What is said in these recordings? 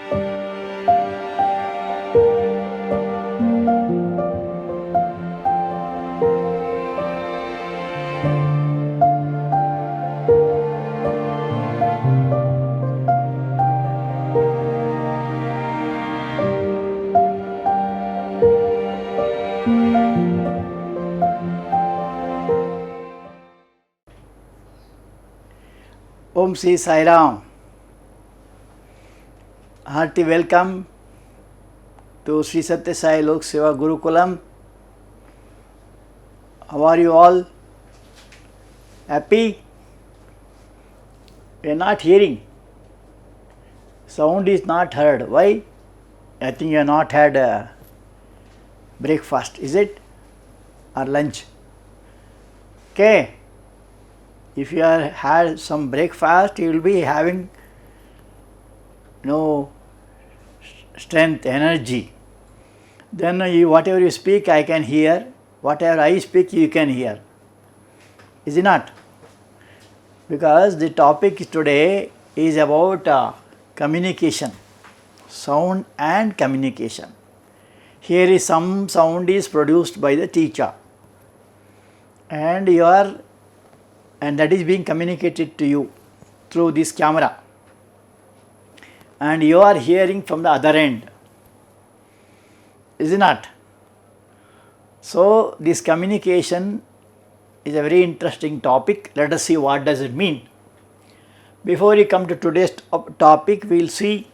Om Sri Sai Ram. Hearty welcome to Sri Satya Sai Lok Seva Gurukulam. How are you all? Happy? We are not hearing. Sound is not heard. Why? I think you have not had breakfast, is it? Or lunch? Okay. If you are had some breakfast, you will be having no strength, energy. Then whatever you speak, I can hear. Whatever I speak, you can hear. Is it not? Because the topic today is about communication, sound and communication. Here is some sound is produced by the teacher, and that is being communicated to you through this camera, and you are hearing from the other end. Is it not? So this communication is a very interesting topic. Let us see what does it mean. Before we come to today's topic, we will see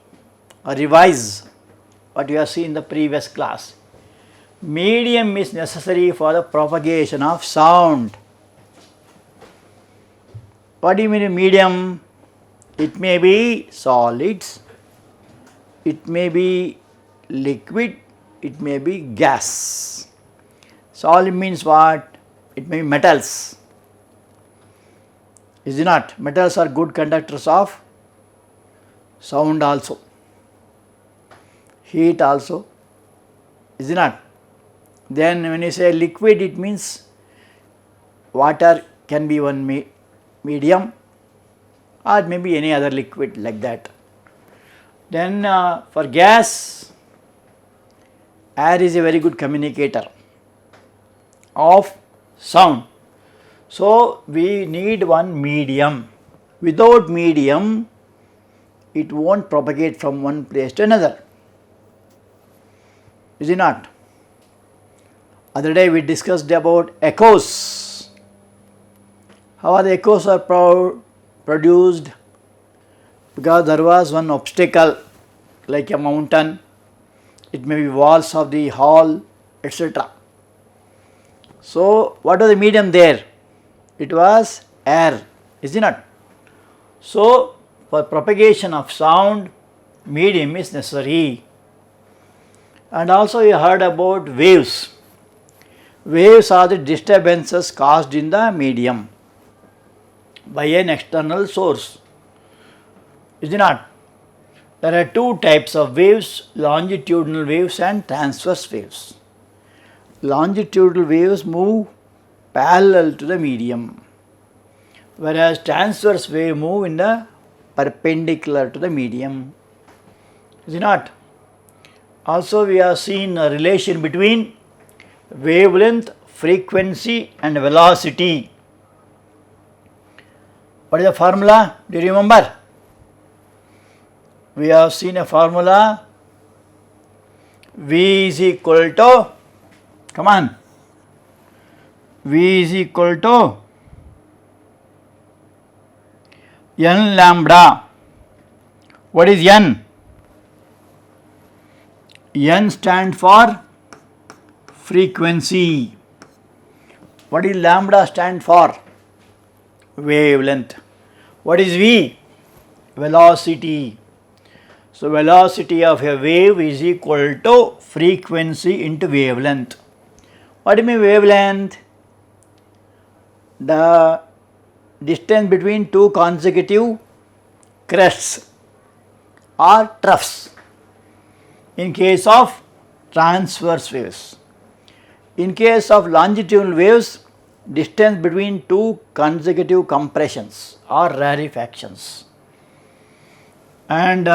or revise what you have seen in the previous class. Medium is necessary for the propagation of sound. What do you mean medium? It may be solids, it may be liquid, it may be gas. Solid means what? It may be metals. Is it not? Metals are good conductors of sound also, heat also. Is it not? Then when you say liquid, it means water can be one medium, or maybe any other liquid like that. Then for gas, air is a very good communicator of sound. So we need one medium. Without medium, it won't propagate from one place to another. Is it not? Other day we discussed about echoes. How are the echoes are produced? Because there was one obstacle like a mountain, it may be walls of the hall, etc. So what was the medium there? It was air, is it not? So for propagation of sound, medium is necessary. And also you heard about waves. Waves are the disturbances caused in the medium by an external source. Is it not? There are two types of waves, longitudinal waves and transverse waves. Longitudinal waves move parallel to the medium, whereas transverse wave move in the perpendicular to the medium. Is it not? Also we have seen a relation between wavelength, frequency and velocity. What is the formula? Do you remember? We have seen a formula. V is equal to, come on, V is equal to n lambda. What is n? N stands for frequency. What is lambda stand for? Wavelength. What is V? Velocity. So velocity of a wave is equal to frequency into wavelength. What do you mean wavelength? The distance between two consecutive crests or troughs in case of transverse waves. In case of longitudinal waves, distance between two consecutive compressions or rarefactions. And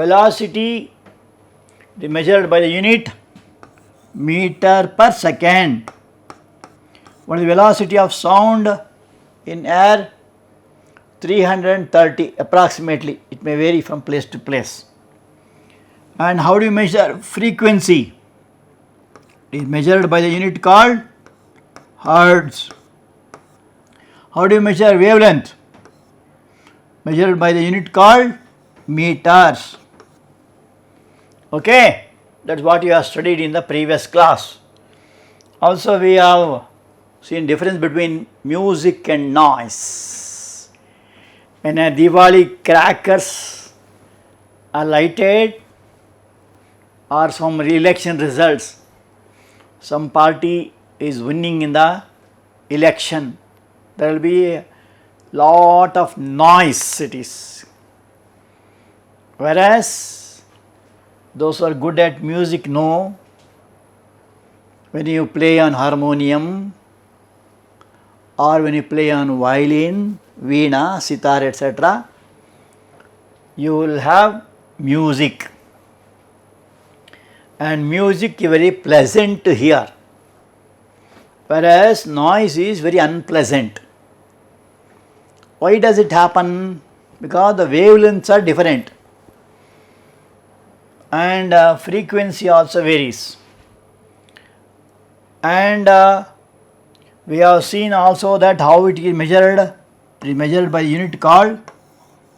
velocity is measured by the unit meter per second. What is the velocity of sound in air? 330 approximately. It may vary from place to place. And how do you measure frequency? It is measured by the unit called hertz. How do you measure wavelength? Measured by the unit called meters. Okay, that's what you have studied in the previous class. Also we have seen difference between music and noise. When a Diwali crackers are lighted or some election results, some party is winning in the election, there will be a lot of noise it is. Whereas those who are good at music know when you play on harmonium or when you play on violin, veena, sitar, etc., you will have music. And music is very pleasant to hear, whereas noise is very unpleasant. Why does it happen? Because the wavelengths are different and frequency also varies. And we have seen also that how it is measured. It is measured by unit called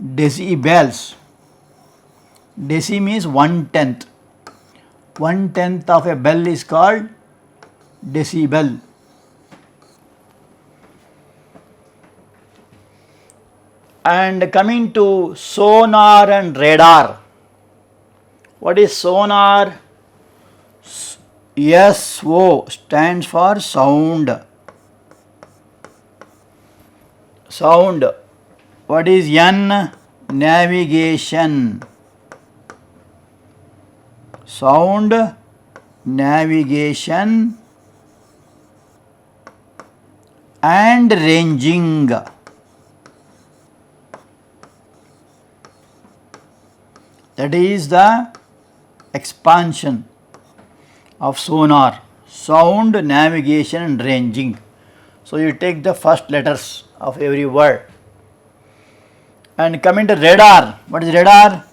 decibels. Deci means 1/10. 1/10 of a bell is called decibel. And coming to sonar and radar. What is sonar? SO stands for sound. Sound. What is N? Navigation. Sound, navigation and ranging. That is the expansion of sonar. Sound, navigation and ranging. So you take the first letters of every word. And coming to radar. What is radar?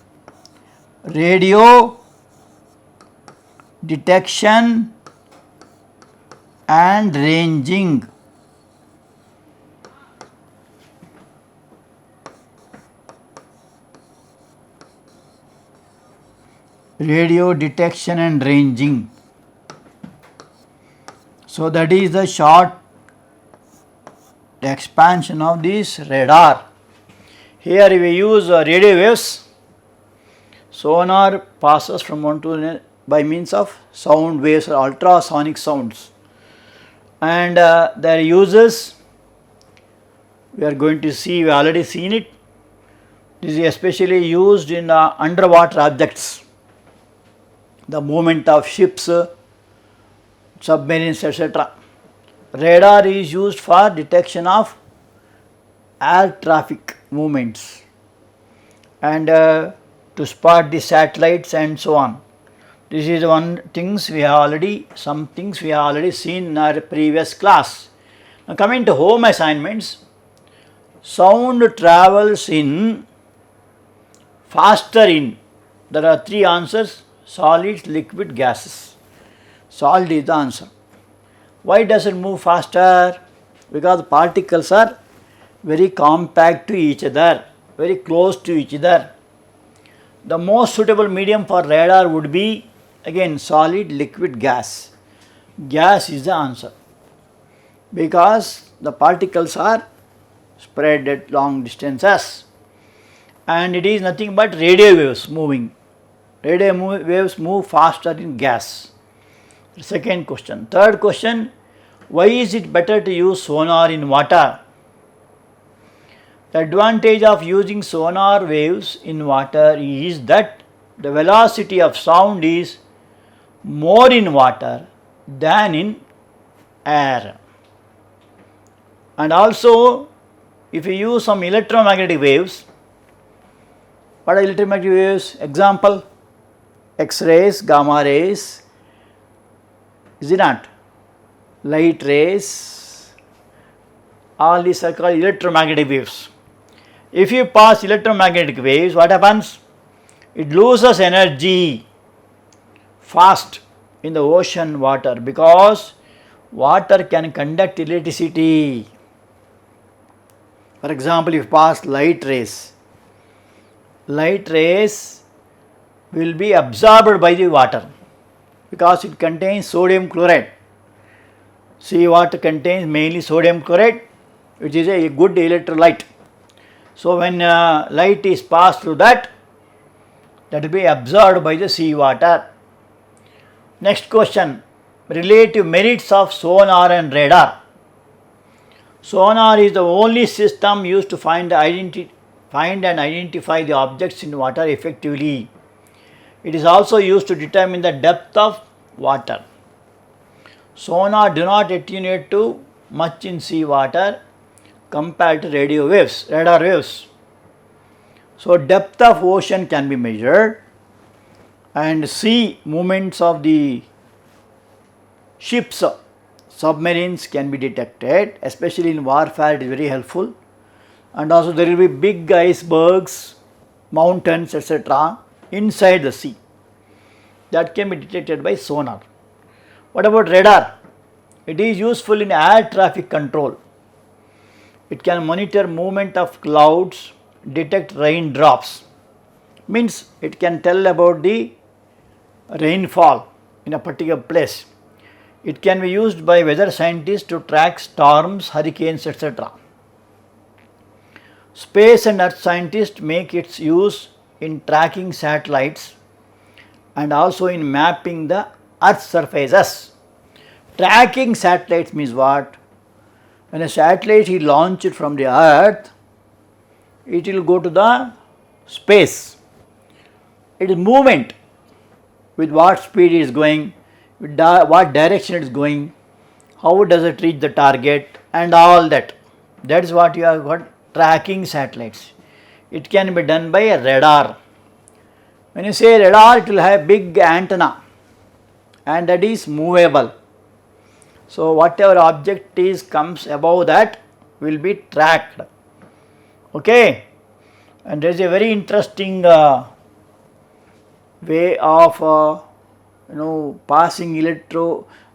Radio detection and ranging. Radio detection and ranging. So that is the short expansion of this radar. Here we use radio waves. Sonar passes from one to another by means of sound waves or ultrasonic sounds. And their uses, we are going to see, we have already seen it. This is especially used in underwater objects. The movement of ships, submarines, etc. Radar is used for detection of air traffic movements and to spot the satellites and so on. This is some things we have already seen in our previous class. Now coming to home assignments, sound travels in faster in. There are three answers: solids, liquid, gases. Solid is the answer. Why does it move faster? Because the particles are very compact to each other, very close to each other. The most suitable medium for radar would be again solid, liquid, gas. Gas is the answer because the particles are spread at long distances and it is nothing but radio waves moving. Radio waves move faster in gas. Second question. Third question, why is it better to use sonar in water? The advantage of using sonar waves in water is that the velocity of sound is more in water than in air. And also, if you use some electromagnetic waves, What are electromagnetic waves? Example, X-rays, gamma rays, is it not? Light rays, all these are called electromagnetic waves. If you pass electromagnetic waves, what happens? It loses energy fast in the ocean water because water can conduct electricity. For example, if you pass light rays will be absorbed by the water because it contains sodium chloride. Sea water contains mainly sodium chloride, which is a good electrolyte. So when light is passed through that will be absorbed by the sea water. Next question, relative merits of sonar and radar. Sonar is the only system used to find and identify the objects in water effectively. It is also used to determine the depth of water. Sonar do not attenuate to much in sea water compared to radar waves. So depth of ocean can be measured and sea movements of the ships, submarines can be detected, especially in warfare it is very helpful. And also there will be big icebergs, mountains, etc. inside the sea that can be detected by sonar. What about radar? It is useful in air traffic control. It can monitor movement of clouds, detect raindrops. Means it can tell about the rainfall in a particular place. It can be used by weather scientists to track storms, hurricanes, etc. Space and earth scientists make its use in tracking satellites and also in mapping the earth's surfaces. Tracking satellites means what? When a satellite is launched from the earth, it will go to the space. It is movement, with what speed it is going, with what direction it is going, how does it reach the target and all that. That is what you have got, tracking satellites. It can be done by a radar. When you say radar, it will have big antenna and that is movable. So whatever object is comes above that will be tracked. Okay, and there is a very interesting way of passing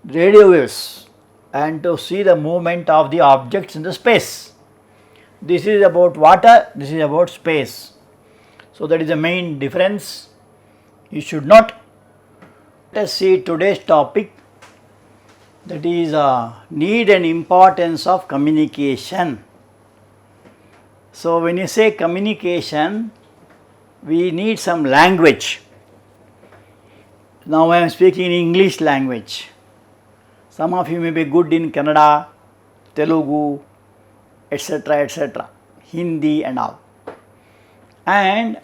radio waves and to see the movement of the objects in the space. This is about water, this is about space. So that is the main difference. You should not. Let us see today's topic, that is need and importance of communication. So when you say communication, we need some language. Now I am speaking in English language. Some of you may be good in Kannada, Telugu, etc., Hindi and all. And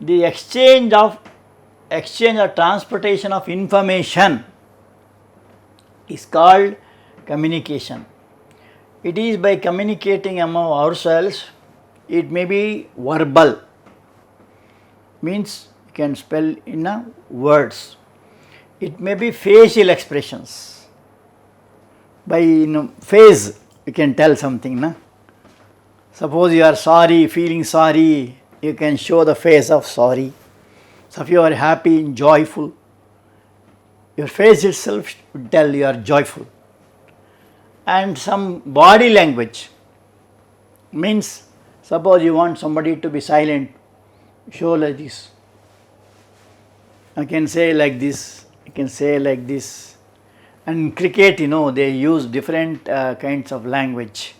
the exchange or transportation of information is called communication. It is by communicating among ourselves. It may be verbal, means you can spell in words. It may be facial expressions. By face you can tell something. Suppose you are sorry, feeling sorry, you can show the face of sorry. So if you are happy and joyful, your face itself would tell you are joyful. And some body language means, suppose you want somebody to be silent, show like this. I can say like this, I can say like this. And in cricket, they use different kinds of language.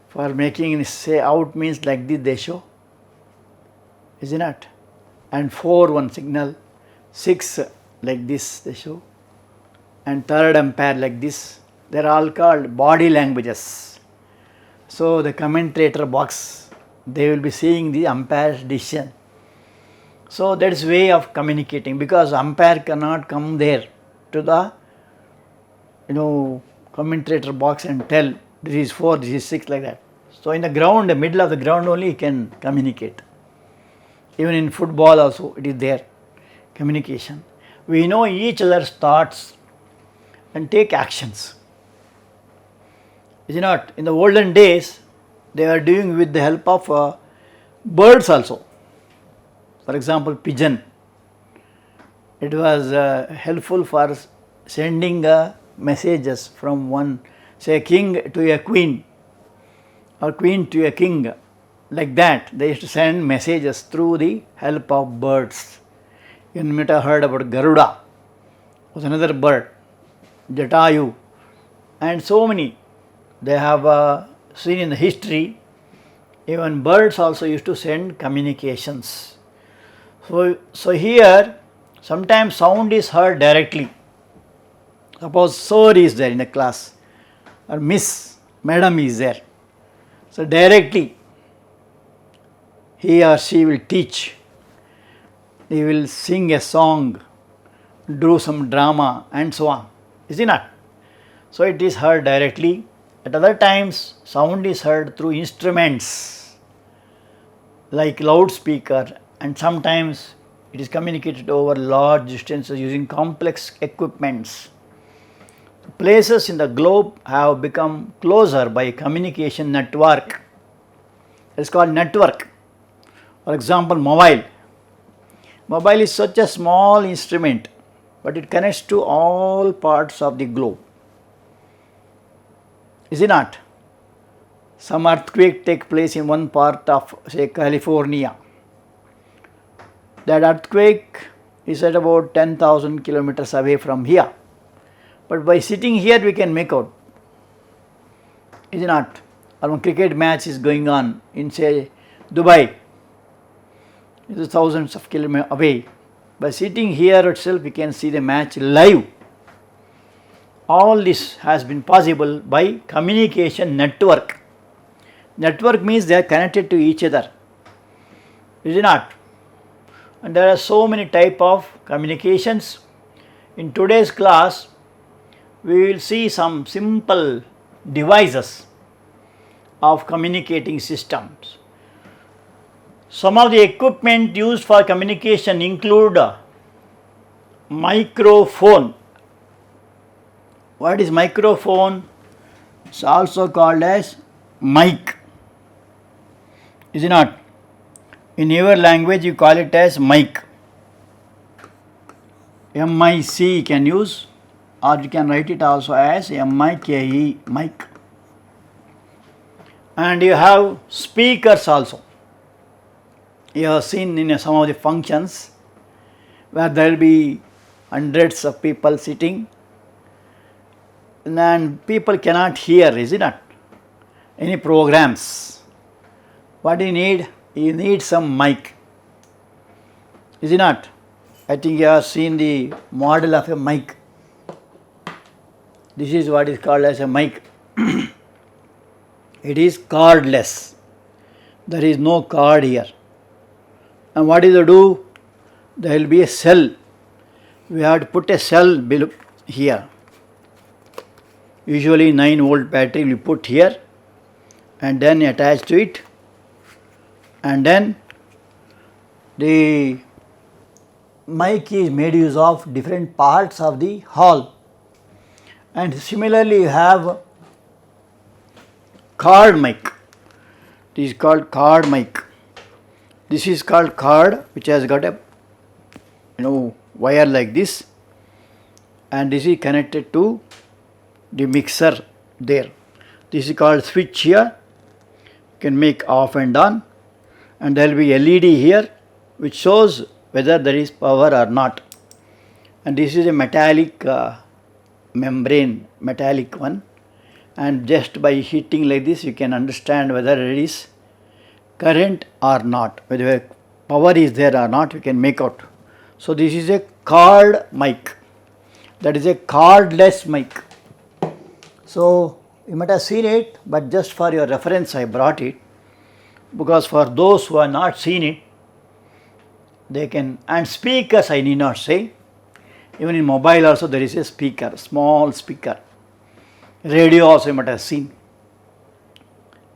For making say out means like this they show, isn't it? And 4 one signal, 6 like this they show, and third umpire like this. They are all called body languages. So the commentator box, they will be seeing the umpire's decision. So that is way of communicating, because umpire cannot come there to the commentator box and tell this is 4, this is 6 like that. So in the ground, the middle of the ground only he can communicate. Even in football also it is there, communication. We know each other's thoughts and take actions. Is it not? In the olden days, they were doing with the help of birds also. For example, pigeon. It was helpful for sending messages from one, say, king to a queen or queen to a king. Like that, they used to send messages through the help of birds. You might have heard about Garuda, was another bird, Jatayu, and so many. They have seen in the history. Even birds also used to send communications. So here, sometimes sound is heard directly. Suppose sir is there in a class, or miss, madam is there. So directly, he or she will teach. They will sing a song, do some drama, and so on. Is it not? So it is heard directly. At other times, sound is heard through instruments like loudspeaker, and sometimes it is communicated over large distances using complex equipments. Places in the globe have become closer by communication network. It is called network. For example, mobile. Mobile is such a small instrument, but it connects to all parts of the globe. Is it not? Some earthquake take place in one part of, say, California. That earthquake is at about 10,000 kilometers away from here. But by sitting here, we can make out. Is it not? Or one cricket match is going on in, say, Dubai. It is thousands of kilometers away. By sitting here itself, we can see the match live. All this has been possible by communication network. Network means they are connected to each other. Is it not? And there are so many type of communications. In today's class, we will see some simple devices of communicating systems. Some of the equipment used for communication include microphone. What is microphone? It's also called as mic. Is it not? In your language you call it as mic. M-I-C you can use, or you can write it also as M-I-K-E, mic. And you have speakers also. You have seen in some of the functions where there will be hundreds of people sitting and people cannot hear, is it not? Any programs. What do you need? You need some mic. Is it not? I think you have seen the model of a mic. This is what is called as a mic. It is cordless. There is no cord here. And what do you do? There will be a cell. We have to put a cell below here. Usually 9-volt battery we put here and then attach to it, and then the mic is made use of different parts of the hall. And similarly you have cord mic. This is called cord mic. This is called cord, which has got a wire like this, and this is connected to the mixer there. This is called switch here. You can make off and on, and there will be LED here which shows whether there is power or not. And this is a metallic membrane, metallic one, and just by hitting like this you can understand whether it is current or not, whether power is there or not, you can make out. So this is a cord mic, that is a cordless mic. So you might have seen it, but just for your reference I brought it, because for those who have not seen it, they can. And speakers I need not say. Even in mobile also there is a speaker, small speaker. Radio also you might have seen,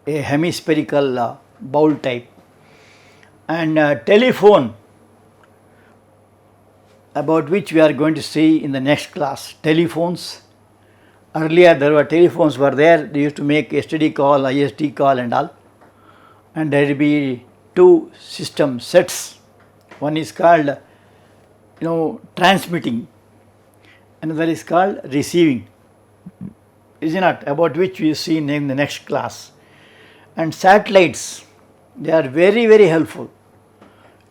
a hemispherical bowl type. and telephone, about which we are going to see in the next class. Telephones. Earlier there were telephones were there, they used to make STD call, ISD call and all, and there will be two system sets. One is called transmitting, another is called receiving, is it not, about which we will see in the next class. And satellites, they are very very helpful,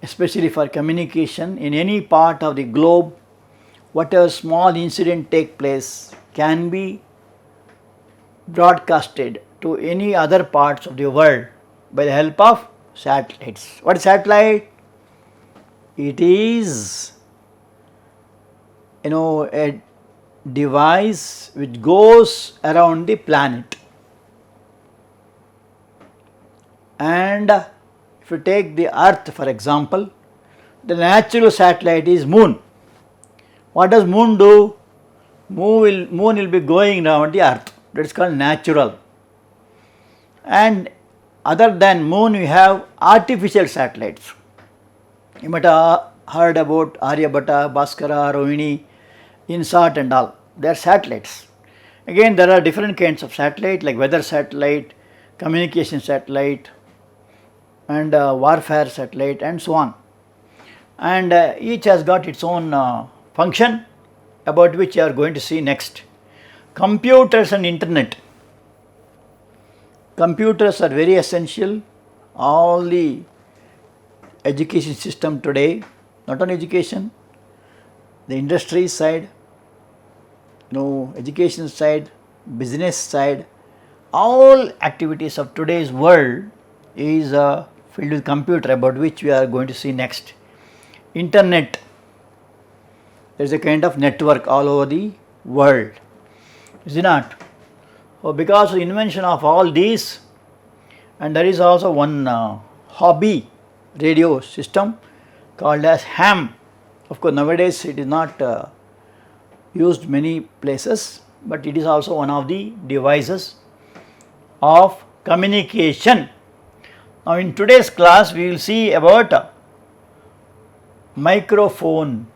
especially for communication in any part of the globe. Whatever small incident take place can be broadcasted to any other parts of the world by the help of satellites. What is satellite? It is a device which goes around the planet. And if you take the earth for example, the natural satellite is moon. What does moon do? Moon will be going around the earth, that is called natural. And other than moon we have artificial satellites. You might have heard about Aryabhata, Bhaskara, Rohini, INSAT and all, they are satellites. Again there are different kinds of satellite like weather satellite, communication satellite and warfare satellite and so on. And each has got its own function, about which you are going to see next. Computers and internet. Computers are very essential. All the education system today, not only education, the industry side, education side, business side, all activities of today's world is filled with computer, about which we are going to see next. Internet, there is a kind of network all over the world, is it not? So because of the invention of all these, and there is also one hobby radio system called as ham. Of course nowadays it is not used many places, but it is also one of the devices of communication. Now in today's class we will see about microphone.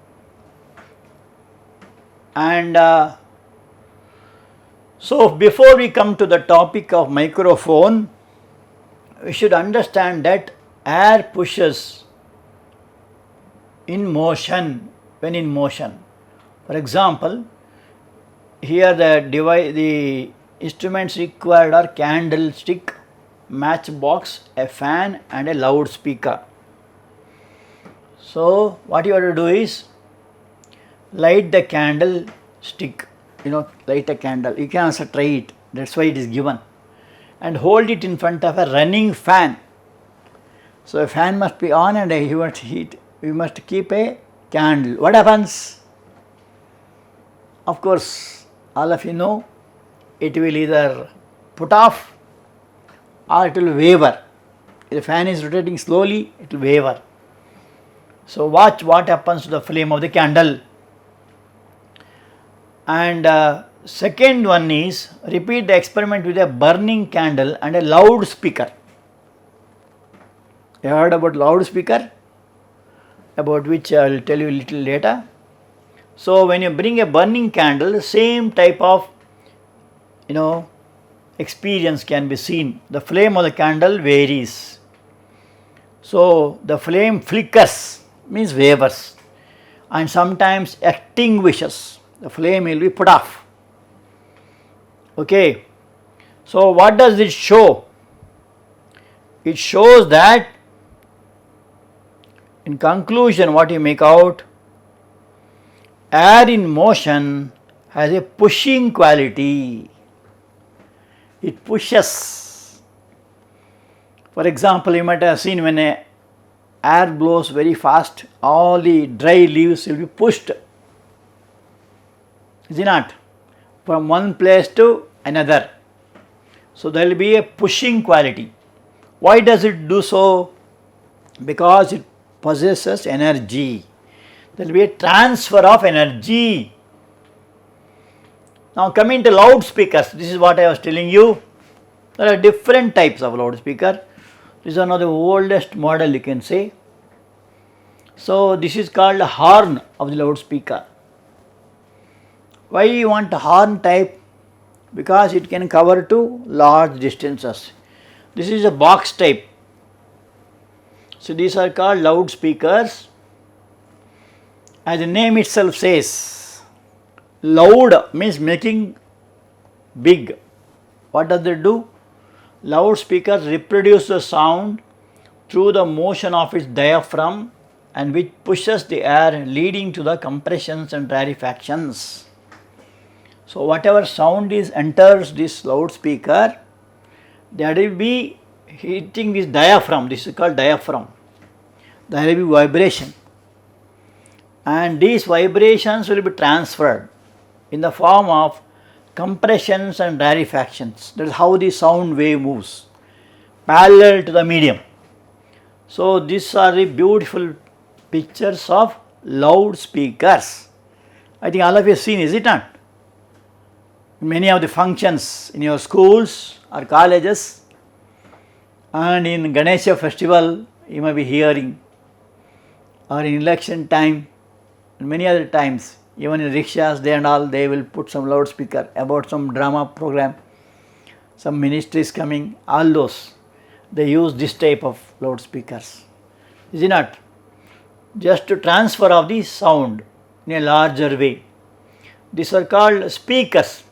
And so before we come to the topic of microphone, we should understand that air pushes in motion, when in motion. For example, here the instruments required are candlestick, matchbox, a fan and a loudspeaker. So what you have to do is light the candlestick, light a candle, you can also try it, that is why it is given, and hold it in front of a running fan. So a fan must be on and you must keep a candle. What happens? Of course all of you know, it will either put off or it will waver. If the fan is rotating slowly, it will waver. So watch what happens to the flame of the candle. And second one is, repeat the experiment with a burning candle and a loudspeaker. You heard about loudspeaker, about which I will tell you a little later. So when you bring a burning candle, same type of experience can be seen. The flame of the candle varies. So the flame flickers, means wavers, and sometimes extinguishes. The flame will be put off. Okay. So what does it show? It shows that, in conclusion, what you make out, air in motion has a pushing quality. It pushes. For example, you might have seen when air blows very fast, all the dry leaves will be pushed, is it not, from one place to another. So there will be a pushing quality. Why does it do so? Because it possesses energy. There will be a transfer of energy. Now coming to loudspeakers, this is what I was telling you. There are different types of loudspeaker. This is one of the oldest model, you can say. So this is called a horn of the loudspeaker. Why you want a horn type? Because it can cover to large distances. This is a box type. So these are called loudspeakers. As the name itself says, loud means making big. What does it do? Loudspeakers reproduce the sound through the motion of its diaphragm, and which pushes the air, leading to the compressions and rarefactions. So whatever sound enters this loudspeaker, that will be hitting this diaphragm. This is called diaphragm. There will be vibration, and these vibrations will be transferred in the form of compressions and rarefactions. That is how the sound wave moves parallel to the medium. So these are the beautiful pictures of loudspeakers. I think all of you have seen, is it not? Many of the functions in your schools or colleges, and in Ganesha festival you may be hearing, or in election time and many other times, even in rickshaws they will put some loudspeaker about some drama program, some ministries coming, all those they use this type of loudspeakers, is it not? Just to transfer of the sound in a larger way. These are called speakers.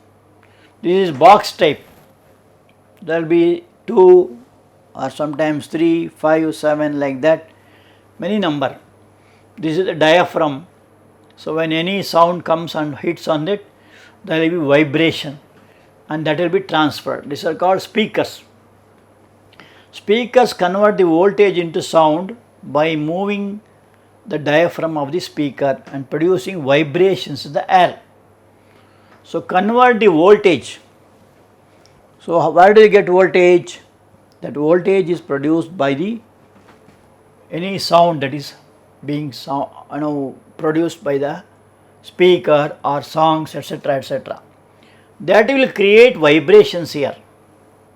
This is box type. There will be 2 or sometimes 3, 5, 7 like that, many number. This is the diaphragm. So when any sound comes and hits on it, there will be vibration, and that will be transferred. These are called speakers. Speakers convert the voltage into sound by moving the diaphragm of the speaker and producing vibrations in the air. So convert the voltage. So where do you get voltage? That voltage is produced by any sound that is being produced by the speaker or songs, etc., etc. That will create vibrations here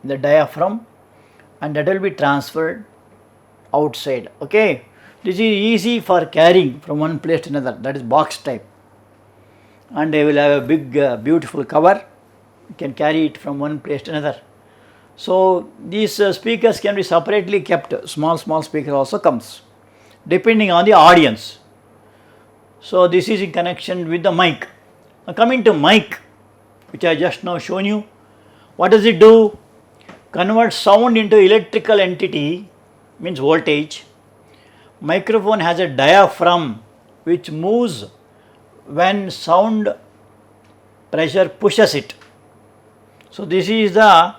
in the diaphragm, and that will be transferred outside. Okay, this is easy for carrying from one place to another. That is box type, and they will have a big beautiful cover. You can carry it from one place to another. So these speakers can be separately kept. Small speaker also comes depending on the audience. So this is in connection with the mic. Now coming to mic, which I just now shown you, what does it do? Convert sound into electrical entity, means voltage. Microphone has a diaphragm which moves when sound pressure pushes it. So this is the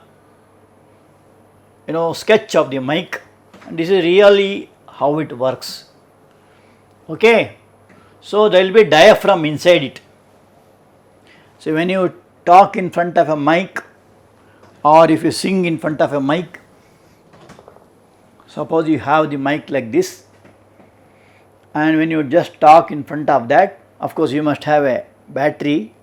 sketch of the mic, and this is really how it works. Okay, so there will be diaphragm inside it. So when you talk in front of a mic, or if you sing in front of a mic, suppose you have the mic like this, and when you just talk in front of that, of course you must have a battery,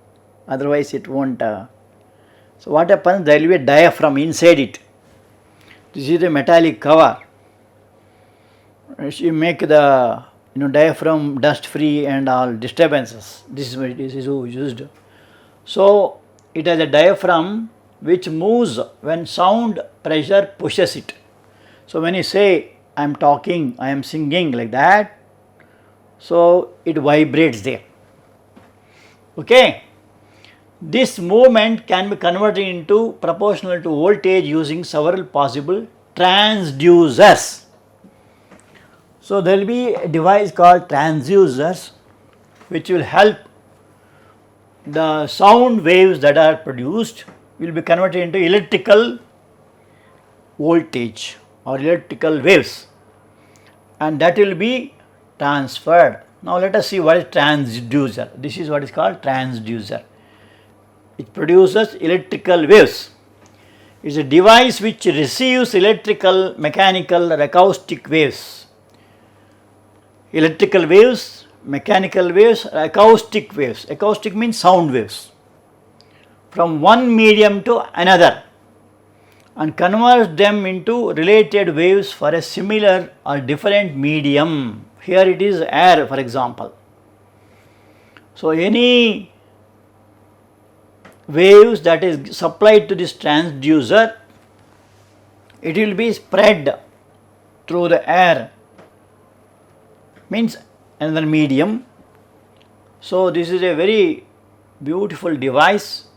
otherwise it won't. So what happens? There will be a diaphragm inside it. This is a metallic cover. You make the diaphragm dust free and all disturbances. This is used. So it has a diaphragm which moves when sound pressure pushes it. So when you say I am talking, I am singing like that, so it vibrates there. Okay. This movement can be converted into proportional to voltage using several possible transducers. So there will be a device called transducers which will help the sound waves that are produced will be converted into electrical voltage or electrical waves, and that will be transferred. Now let us see what is transducer. This is what is called transducer. It produces electrical waves. It is a device which receives electrical, mechanical or acoustic waves. Electrical waves, mechanical waves, acoustic waves. Acoustic means sound waves from one medium to another. and converts them into related waves for a similar or different medium. Here it is air, for example. So, any waves that is supplied to this transducer, it will be spread through the air, means another medium. So, this is a very beautiful device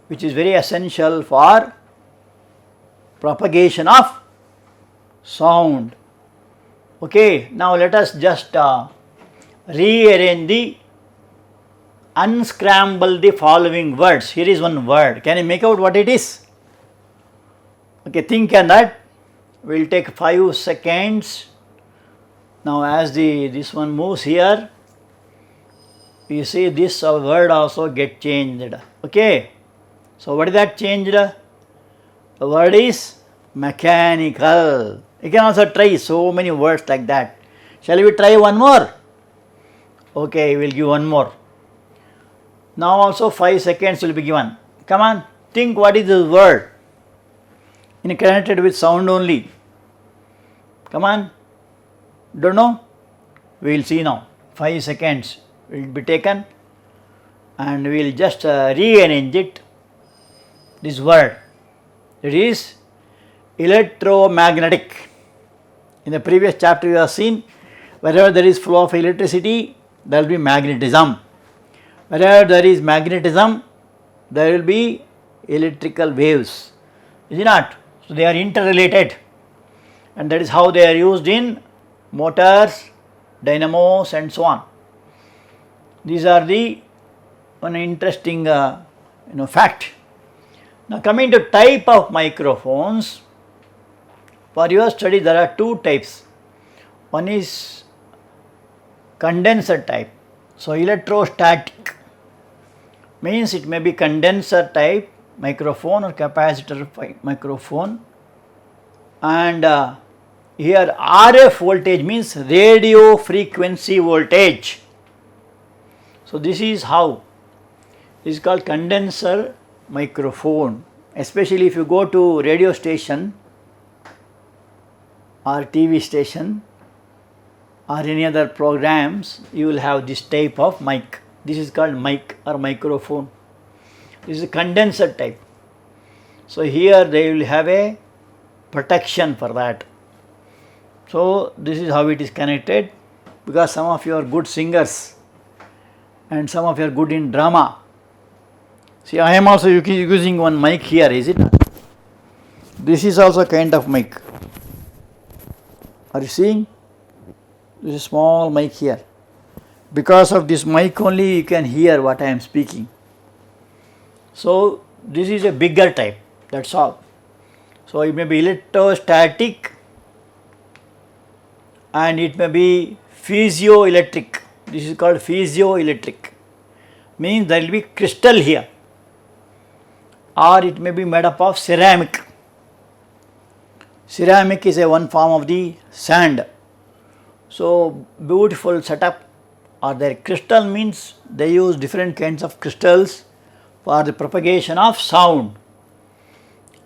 which is very essential for propagation of sound. Okay, now let us just rearrange unscramble the following words. Here is one word. Can you make out what it is? Okay, think on that. We will take 5 seconds. Now as this one moves here, you see this word also get changed. Okay, so what is that changed? The word is mechanical. You can also try so many words like that. Shall we try one more? Okay, we will give one more. Now also 5 seconds will be given. Come on, think what is this word in connected with sound only. Come on, don't know? We will see now. 5 seconds will be taken and we will just rearrange it. This word, it is electromagnetic. In the previous chapter you have seen, wherever there is flow of electricity, there will be magnetism. Wherever there is magnetism, there will be electrical waves. Is it not? So, they are interrelated, and that is how they are used in motors, dynamos and so on. These are the one interesting fact. Now, coming to type of microphones, for your study there are 2 types. One is condenser type. So, electrostatic means it may be condenser type microphone or capacitor microphone, and here RF voltage means radio frequency voltage. So, this is how this is called condenser microphone. Especially if you go to radio station or TV station or any other programs, you will have this type of mic. This is called mic or microphone. This is a condenser type. So, here they will have a protection for that. So, this is how it is connected, because some of you are good singers and some of you are good in drama. See, I am also using one mic here, is it? This is also kind of mic. Are you seeing? This is small mic here. Because of this mic only you can hear what I am speaking. So, this is a bigger type, that is all. So, it may be electrostatic and it may be piezoelectric. This is called piezoelectric. Means there will be crystal here, or it may be made up of ceramic. Ceramic is a one form of the sand. So, beautiful setup. Or their crystal means they use different kinds of crystals for the propagation of sound.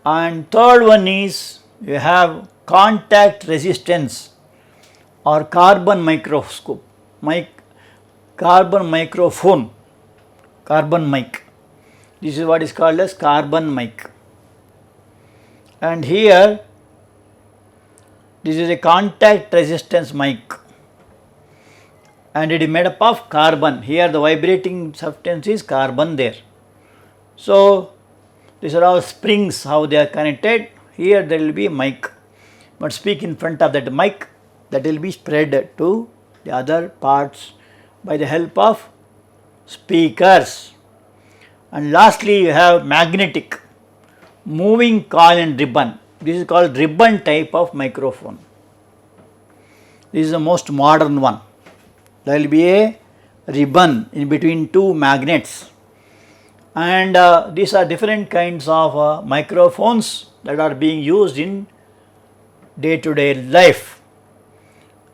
And third one is you have contact resistance or carbon microscope, carbon microphone, carbon mic. This is what is called as carbon mic. And here this is a contact resistance mic, and it is made up of carbon. Here the vibrating substance is carbon there. So, these are all springs, how they are connected. Here there will be mic, but speak in front of that mic, that will be spread to the other parts by the help of speakers. And lastly you have magnetic, moving coil and ribbon. This is called ribbon type of microphone. This is the most modern one. There will be a ribbon in between 2 magnets, and these are different kinds of microphones that are being used in day to day life.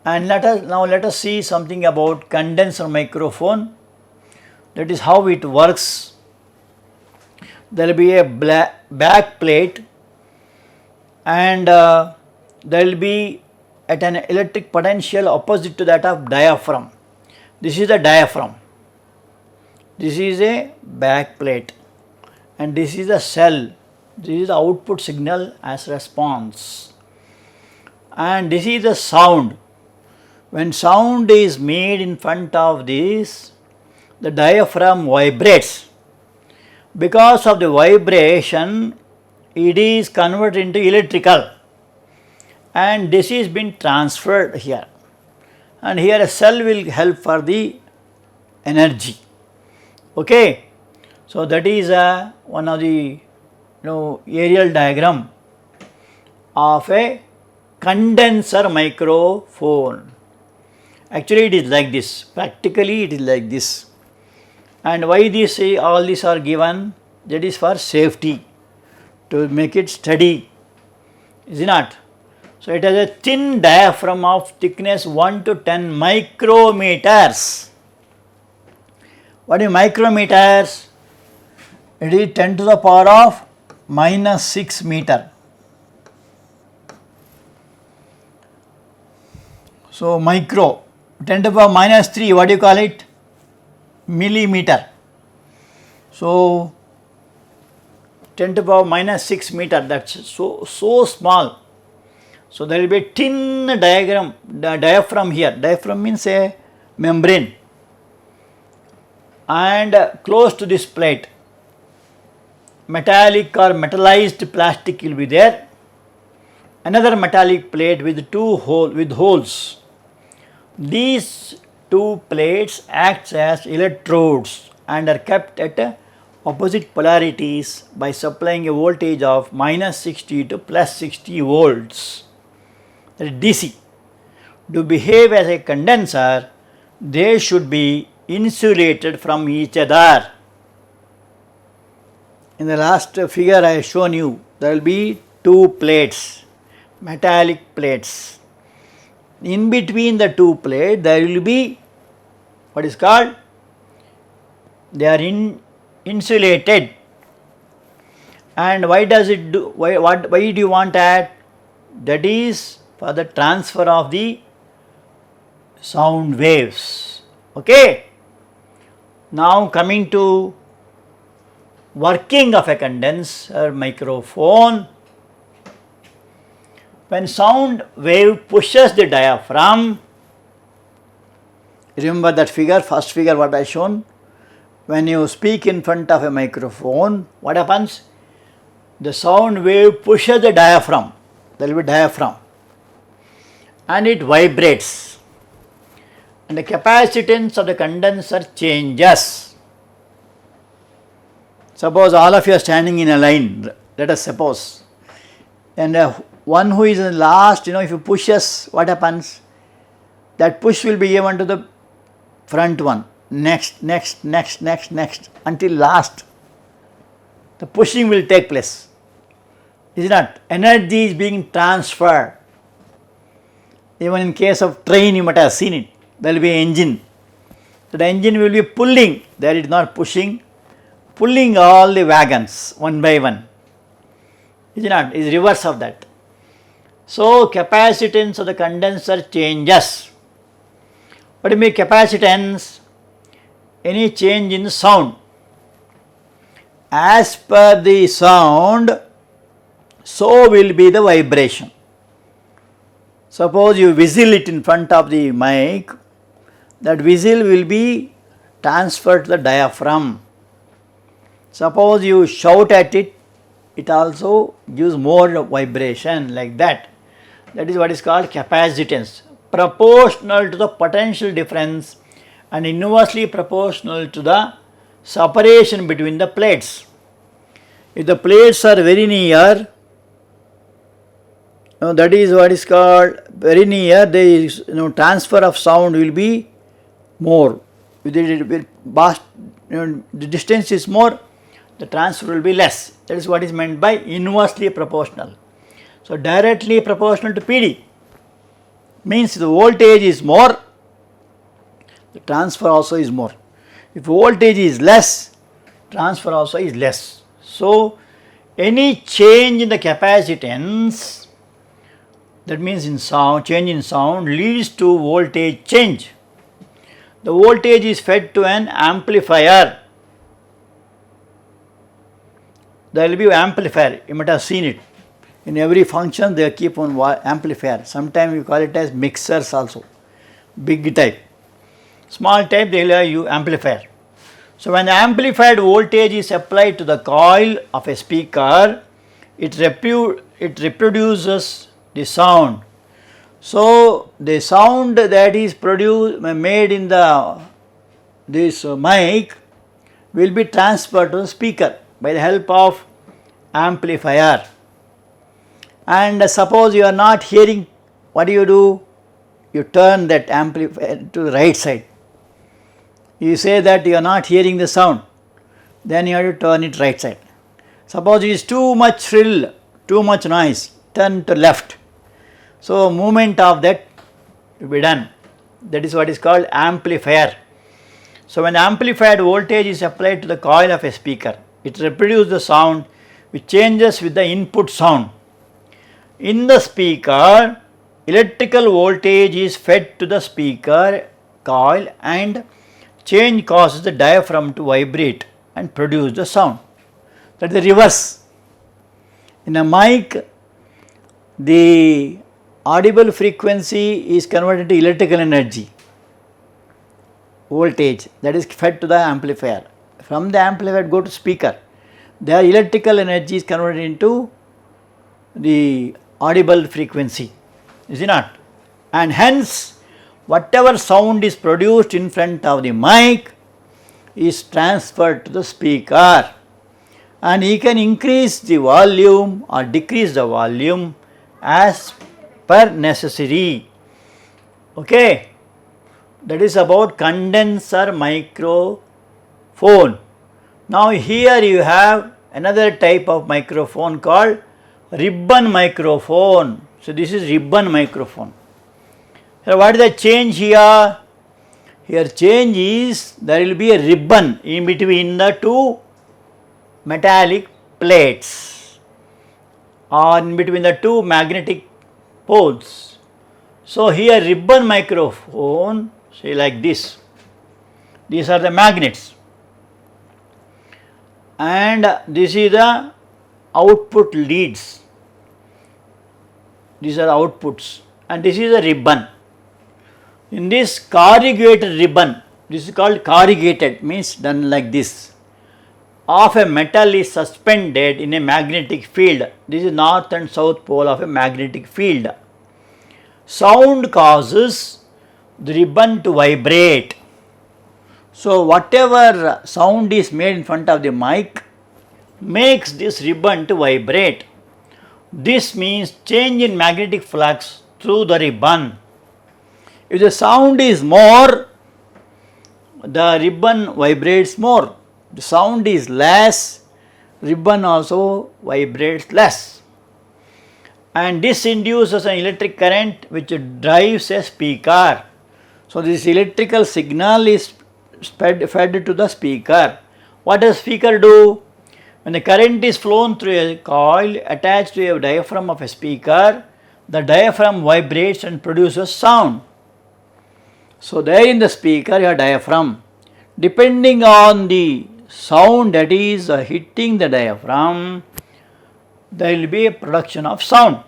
And let us see something about condenser microphone. That is how it works. There will be a back plate and there will be at an electric potential opposite to that of diaphragm. This is the diaphragm, this is a back plate, and this is a cell, this is the output signal as response, and this is the sound. When sound is made in front of this, the diaphragm vibrates. Because of the vibration, it is converted into electrical, and this is been transferred here, and here a cell will help for the energy. Okay, so that is one of the aerial diagram of a condenser microphone. Actually it is like this, practically it is like this. And why this all these are given? That is for safety, to make it steady, is it not? So it has a thin diaphragm of thickness 1 to 10 micrometers. What is micrometers? It is 10 to the power of minus 6 meter. So micro, 10 to the power minus 3, what do you call it? Millimeter. So 10 to the power minus 6 meter, that's so small. So there will be a thin diaphragm here. Diaphragm means a membrane, and close to this plate, metallic or metallized plastic will be there. Another metallic plate with holes. These two plates act as electrodes and are kept at opposite polarities by supplying a voltage of minus 60 to plus 60 volts. That is DC. To behave as a condenser, they should be insulated from each other. In the last figure I have shown you, there will be two plates, metallic plates. In between the two plates there will be what is called, they are insulated. And why does it do, why do you want that? That is for the transfer of the sound waves. Okay. Now coming to working of a condenser microphone. When sound wave pushes the diaphragm, remember that figure, first figure what I shown. When you speak in front of a microphone, what happens? The sound wave pushes the diaphragm, there will be diaphragm, and it vibrates, and the capacitance of the condenser changes. Suppose all of you are standing in a line, let us suppose, and one who is in the last, if you pushes, what happens? That push will be given to the front one, next, until last. The pushing will take place. Is it not? Energy is being transferred. Even in case of train, you might have seen it. There will be an engine. So the engine will be pulling. There it is not pushing. Pulling all the wagons one by one. Is it not? It is reverse of that. So capacitance of the condenser changes. What do you mean capacitance? Any change in sound. As per the sound, so will be the vibration. Suppose you whistle it in front of the mic, that whistle will be transferred to the diaphragm. Suppose you shout at it, it also gives more vibration, like that. That is what is called capacitance, proportional to the potential difference and inversely proportional to the separation between the plates. If the plates are very near, that is what is called very near, the transfer of sound will be more. If the distance is more, the transfer will be less. That is what is meant by inversely proportional. So directly proportional to PD means the voltage is more, the transfer also is more. If voltage is less, transfer also is less. So Any change in the capacitance, that means in sound, change in sound leads to voltage change. The voltage is fed to an amplifier. There will be an amplifier, you might have seen it. In every function they keep on amplifier. Sometimes we call it as mixers also. Big type. Small type they will have you amplifier. So when the amplified voltage is applied to the coil of a speaker, it reproduces the sound. So the sound that is made in this mic will be transferred to the speaker by the help of amplifier. And suppose you are not hearing, what do? You turn that amplifier to the right side. You say that you are not hearing the sound, then you have to turn it right side. Suppose it is too much shrill, too much noise, turn to left. So movement of that will be done. That is what is called amplifier. So when the amplified voltage is applied to the coil of a speaker, it reproduces the sound which changes with the input sound. In the speaker, electrical voltage is fed to the speaker coil and change causes the diaphragm to vibrate and produce the sound. That is the reverse. In a mic, the audible frequency is converted to electrical energy, voltage, that is fed to the amplifier. From the amplifier go to speaker. The electrical energy is converted into the audible frequency, is it not? And hence whatever sound is produced in front of the mic is transferred to the speaker, and he can increase the volume or decrease the volume as per necessary. Okay, that is about condenser microphone. Now here you have another type of microphone called ribbon microphone. So this is ribbon microphone. So what is the change here? Here change is there will be a ribbon in between the two metallic plates or in between the two magnetic poles. So here ribbon microphone, say like this. These are the magnets, and this is the output leads. These are outputs, and this is a ribbon. In this corrugated ribbon, this is called corrugated, means done like this, of a metal is suspended in a magnetic field. This is north and south pole of a magnetic field. Sound causes the ribbon to vibrate. So whatever sound is made in front of the mic makes this ribbon to vibrate. This means change in magnetic flux through the ribbon. If the sound is more, the ribbon vibrates more. The sound is less, ribbon also vibrates less. And this induces an electric current which drives a speaker. So this electrical signal is fed to the speaker. What does speaker do? When the current is flown through a coil attached to a diaphragm of a speaker, the diaphragm vibrates and produces sound. So there in the speaker you have diaphragm. Depending on the sound that is hitting the diaphragm, there will be a production of sound.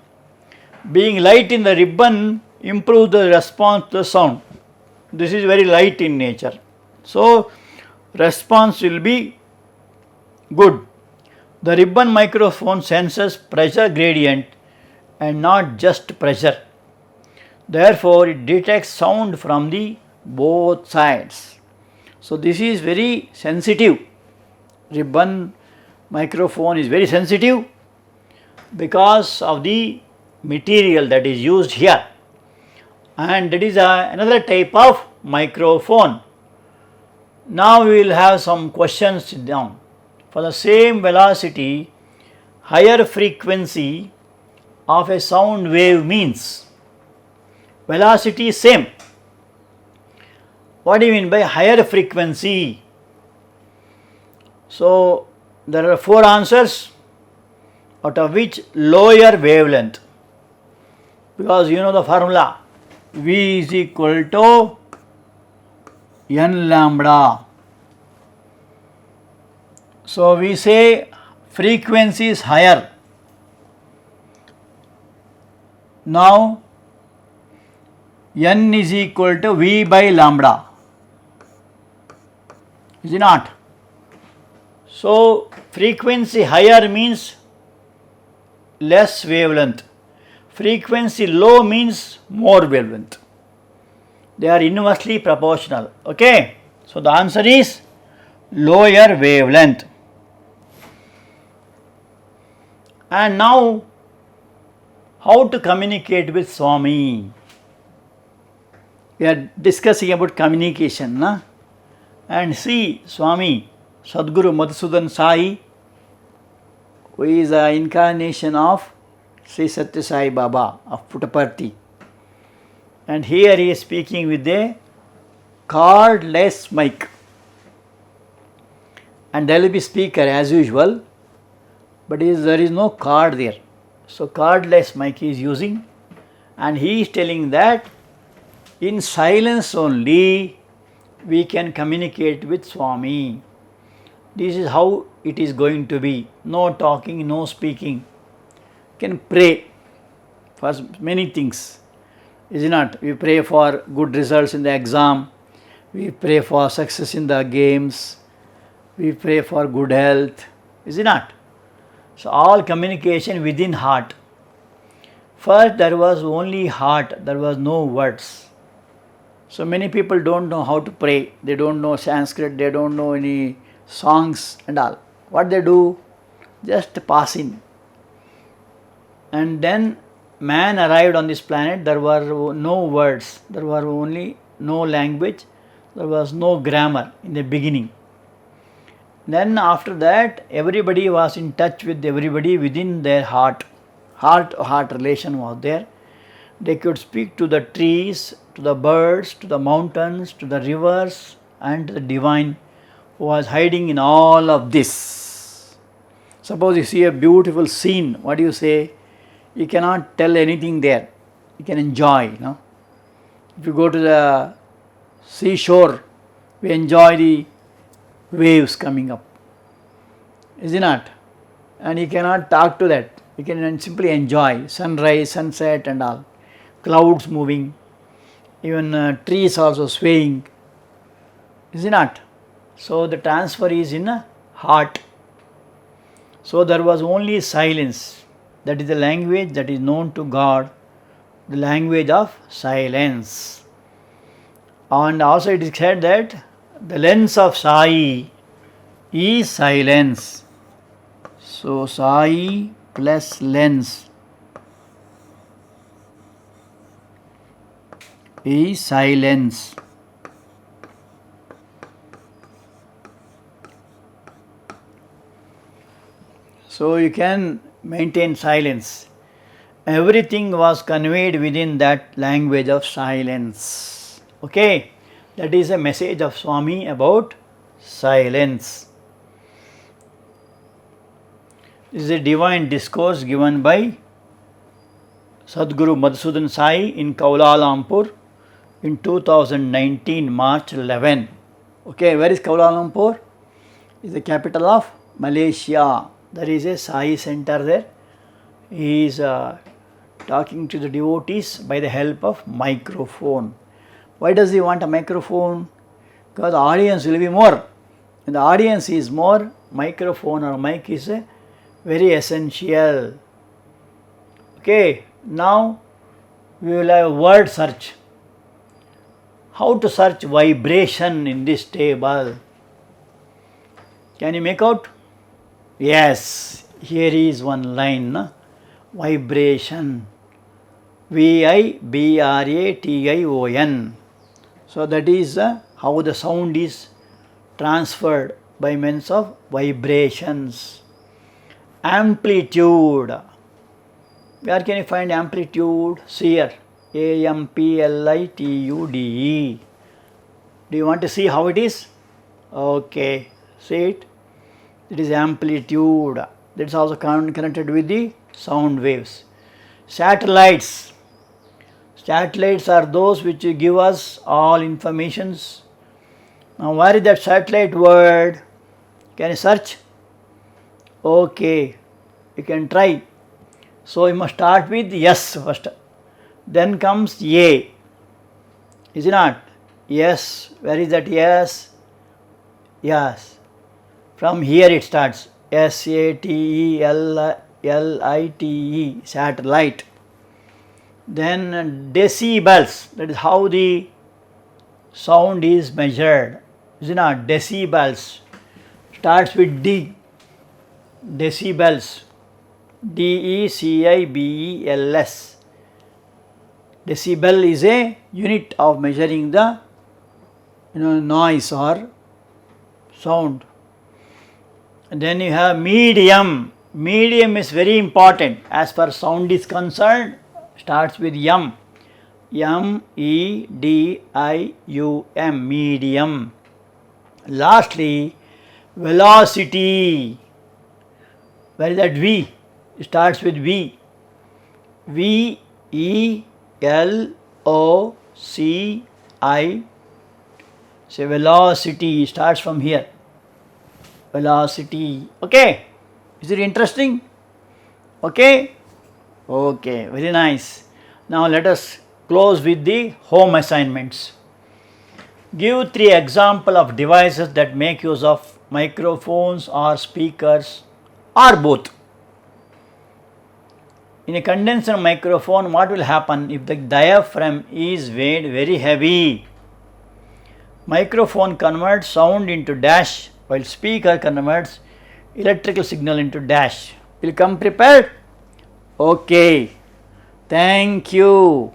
Being light in the ribbon improves the response to the sound. This is very light in nature. So response will be good. The ribbon microphone senses pressure gradient and not just pressure. Therefore, it detects sound from the both sides. So this is very sensitive. Ribbon microphone is very sensitive because of the material that is used here, and that is another type of microphone. Now we will have some questions down. For the same velocity, higher frequency of a sound wave means velocity is same. What do you mean by higher frequency? So there are 4 answers. out of which lower wavelength, because you know the formula V is equal to n lambda. So we say frequency is higher. Now n is equal to V by lambda, is it not? So frequency higher means less wavelength, frequency low means more wavelength. They are inversely proportional. Okay, so the answer is lower wavelength. And now, how to communicate with Swami? We are discussing about communication, na? And see, Swami Sadguru Madhusudan Sai, who is an incarnation of Sri Satya Sai Baba of Puttaparthi, and here he is speaking with a cordless mic, and there will be speaker as usual, but there is no cord there. So cordless mic he is using, and he is telling that in silence only we can communicate with Swami. This is how it is going to be. No talking, no speaking. You can pray for many things, is it not? We pray for good results in the exam, we pray for success in the games, we pray for good health, is it not? So all communication within heart. First there was only heart, there was no words. So many people don't know how to pray, they don't know Sanskrit, they don't know any songs and all. What they do? Just pass in. And then man arrived on this planet, there were no words, there were only no language, there was no grammar in the beginning. Then after that, everybody was in touch with everybody within their heart. Heart-to-heart relation was there. They could speak to the trees, to the birds, to the mountains, to the rivers, and to the divine who was hiding in all of this. Suppose you see a beautiful scene, what do you say? You cannot tell anything there. You can enjoy, you know. If you go to the seashore, we enjoy the waves coming up, is it not? And you cannot talk to that. You can simply enjoy sunrise, sunset and all. Clouds moving, even trees also swaying, is it not? So the transfer is in a heart. So there was only silence. That is the language that is known to God, the language of silence. And also it is said that the lens of Sai is silence. So Sai plus lens is silence. So you can maintain silence. Everything was conveyed within that language of silence. Okay, that is a message of Swami about silence. This is a divine discourse given by Sadguru Madhusudan Sai in Kuala Lumpur in 2019 March 11. Okay, where is Kuala Lumpur? It is the capital of Malaysia. There is a Sai center there. He is talking to the devotees by the help of microphone. Why does he want a microphone? Because the audience will be more. When the audience is more, microphone or mic is very essential. Okay, now we will have word search. How to search vibration in this table? Can you make out? Yes, here is one line, na? Vibration, vibration. So that is how the sound is transferred by means of vibrations. Amplitude, where can you find amplitude? See here, amplitude. Do you want to see how it is? Okay, see it. It is amplitude. that is also connected with the sound waves. Satellites. Satellites are those which give us all informations. Now where is that satellite word? Can you search? Okay, you can try. So you must start with S first. Then comes A. Is it not? Yes. Where is that yes? Yes. From here it starts. SATELLITE, satellite. Then decibels, that is how the sound is measured. Is it not? Decibels starts with D. Decibels. DECIBELS. Decibel is a unit of measuring the noise or sound. And then you have medium. Medium is very important as far as sound is concerned. Starts with M. MEDIUM, medium. Lastly, velocity. Where is that V? It starts with V. VELOCI. Say velocity starts from here. Velocity. Okay. Is it interesting? Okay. Okay. Very nice. Now let us close with the home assignments. Give 3 examples of devices that make use of microphones or speakers or both. In a condenser microphone, what will happen if the diaphragm is made very heavy? Microphone converts sound into dash while speaker converts electrical signal into dash. Will you come prepared? Okay. Thank you.